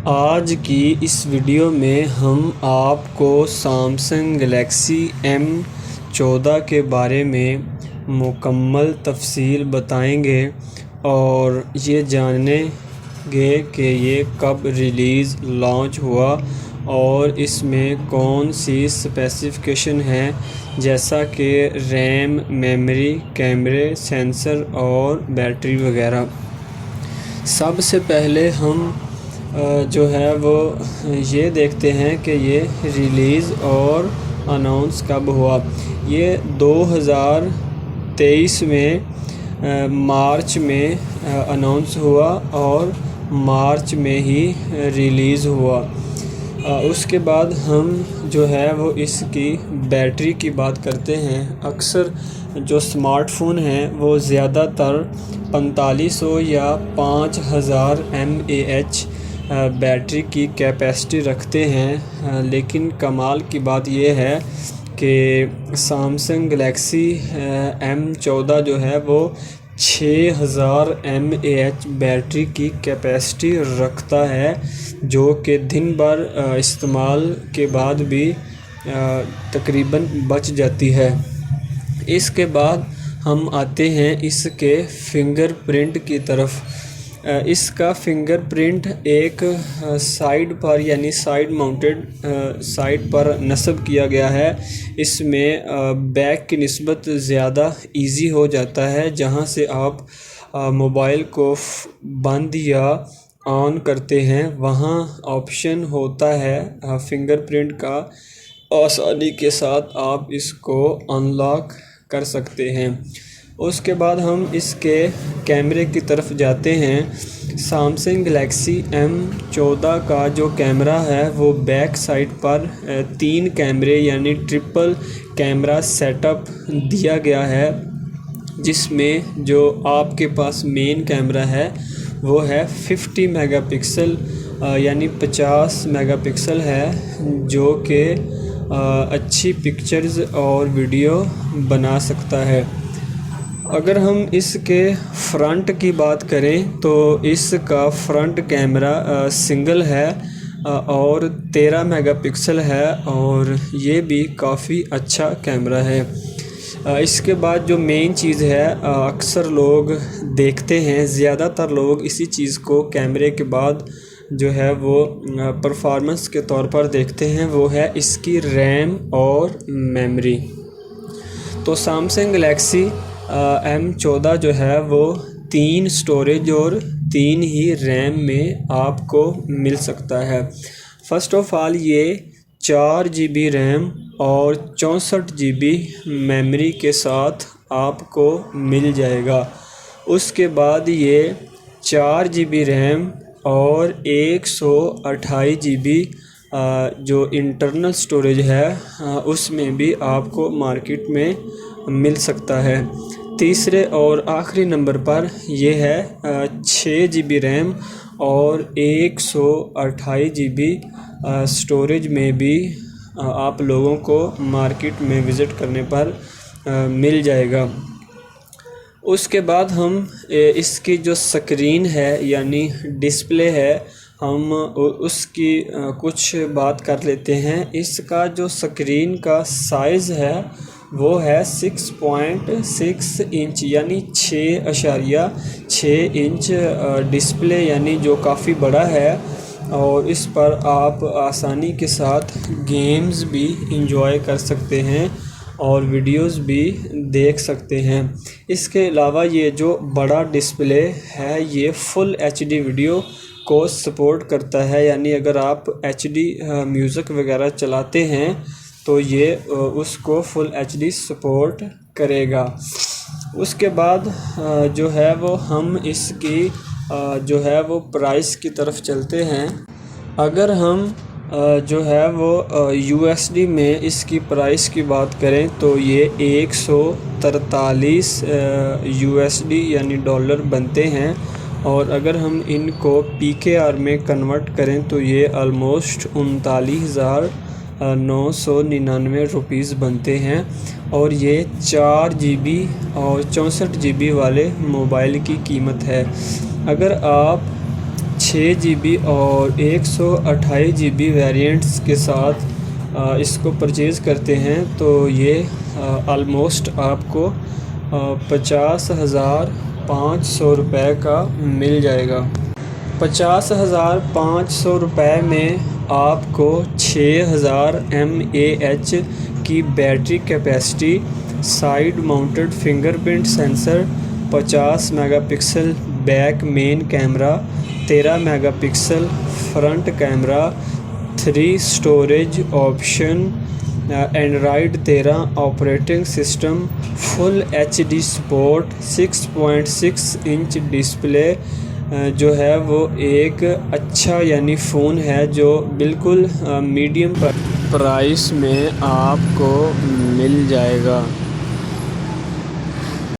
آج کی اس ویڈیو میں ہم آپ کو سامسنگ گلیکسی M14 کے بارے میں مکمل تفصیل بتائیں گے اور یہ جانیں گے کہ یہ کب لانچ ہوا اور اس میں کون سی اسپیسیفکیشن ہیں، جیسا کہ ریم، میموری، کیمرے، سینسر اور بیٹری وغیرہ۔ سب سے پہلے ہم وہ یہ دیکھتے ہیں کہ یہ ریلیز اور اناؤنس کب ہوا۔ یہ 2023 میں مارچ میں اناؤنس ہوا اور مارچ میں ہی ریلیز ہوا۔ اس کے بعد ہم اس کی بیٹری کی بات کرتے ہیں۔ اکثر جو سمارٹ فون ہیں وہ زیادہ تر 4500 یا 5000 mAh بیٹری کی کیپیسٹی رکھتے ہیں، لیکن کمال کی بات یہ ہے کہ سامسنگ گلیکسی M14 وہ 6000 mAh بیٹری کی کیپیسٹی رکھتا ہے، جو کہ دن بھر استعمال کے بعد بھی تقریباً بچ جاتی ہے۔ اس کے بعد ہم آتے ہیں اس کے فنگر پرنٹ کی طرف۔ اس کا فنگر پرنٹ ایک سائیڈ پر یعنی سائیڈ ماؤنٹڈ سائیڈ پر نصب کیا گیا ہے۔ اس میں بیک کی نسبت زیادہ ایزی ہو جاتا ہے۔ جہاں سے آپ موبائل کو بند یا آن کرتے ہیں وہاں آپشن ہوتا ہے فنگر پرنٹ کا، آسانی کے ساتھ آپ اس کو ان لاک کر سکتے ہیں۔ اس کے بعد ہم اس کے کیمرے کی طرف جاتے ہیں۔ سامسنگ گلیکسی M14 کا جو کیمرہ ہے وہ بیک سائڈ پر 3 کیمرے یعنی ٹرپل کیمرہ سیٹ اپ دیا گیا ہے، جس میں جو آپ کے پاس مین کیمرہ ہے وہ ہے 50 میگا پکسل یعنی 50 میگا پکسل ہے، جو کہ اچھی پکچرز اور ویڈیو بنا سکتا ہے۔ اگر ہم اس کے فرنٹ کی بات کریں تو اس کا فرنٹ کیمرہ سنگل ہے اور 13 میگا پکسل ہے اور یہ بھی کافی اچھا کیمرہ ہے۔ اس کے بعد جو مین چیز ہے اکثر لوگ دیکھتے ہیں، زیادہ تر لوگ اسی چیز کو کیمرے کے بعد وہ پرفارمنس کے طور پر دیکھتے ہیں، وہ ہے اس کی ریم اور میموری۔ تو سامسنگ گلیکسی M14 وہ 3 اسٹوریج اور 3 ہی ریم میں آپ کو مل سکتا ہے۔ فرسٹ آف آل یہ 4 GB ریم اور 64 GB میموری کے ساتھ آپ کو مل جائے گا۔ اس کے بعد یہ 4 GB ریم اور 128 GB جو انٹرنل اسٹوریج ہے اس میں بھی آپ کو مارکیٹ میں مل سکتا ہے۔ تیسرے اور آخری نمبر پر یہ ہے 6 GB ریم اور 128 GB اسٹوریج میں بھی آپ لوگوں کو مارکیٹ میں وزٹ کرنے پر مل جائے گا۔ اس کے بعد ہم اس کی جو سکرین ہے یعنی ڈسپلے ہے، ہم اس کی کچھ بات کر لیتے ہیں۔ اس کا جو سکرین کا سائز ہے وہ ہے 6.6 انچ یعنی 6.6 انچ ڈسپلے، یعنی جو کافی بڑا ہے، اور اس پر آپ آسانی کے ساتھ گیمز بھی انجوائے کر سکتے ہیں اور ویڈیوز بھی دیکھ سکتے ہیں۔ اس کے علاوہ یہ جو بڑا ڈسپلے ہے یہ فل HD ویڈیو کو سپورٹ کرتا ہے، یعنی اگر آپ HD میوزک وغیرہ چلاتے ہیں تو یہ اس کو فل HD سپورٹ کرے گا۔ اس کے بعد وہ ہم اس کی پرائس کی طرف چلتے ہیں۔ اگر ہم USD میں اس کی پرائس کی بات کریں تو یہ 143 USD یعنی ڈالر بنتے ہیں، اور اگر ہم ان کو PKR میں کنورٹ کریں تو یہ آلموسٹ 39,999 روپیز بنتے ہیں، اور یہ 4 GB اور 64 GB والے موبائل کی قیمت ہے۔ اگر آپ 6 GB اور 128 GB ویریئنٹس کے ساتھ اس کو پرچیز کرتے ہیں تو یہ آلموسٹ آپ کو 50,500 روپے کا مل جائے گا۔ 50,500 روپے میں آپ کو 6000 mAh کی battery capacity, side mounted fingerprint sensor, 50 megapixel back main camera, 13 megapixel front camera, 3 storage option, Android 13 operating system, full HD support, 6.6 inch display جو ہے وہ ایک اچھا یعنی فون ہے جو بالکل میڈیم پرائس میں آپ کو مل جائے گا۔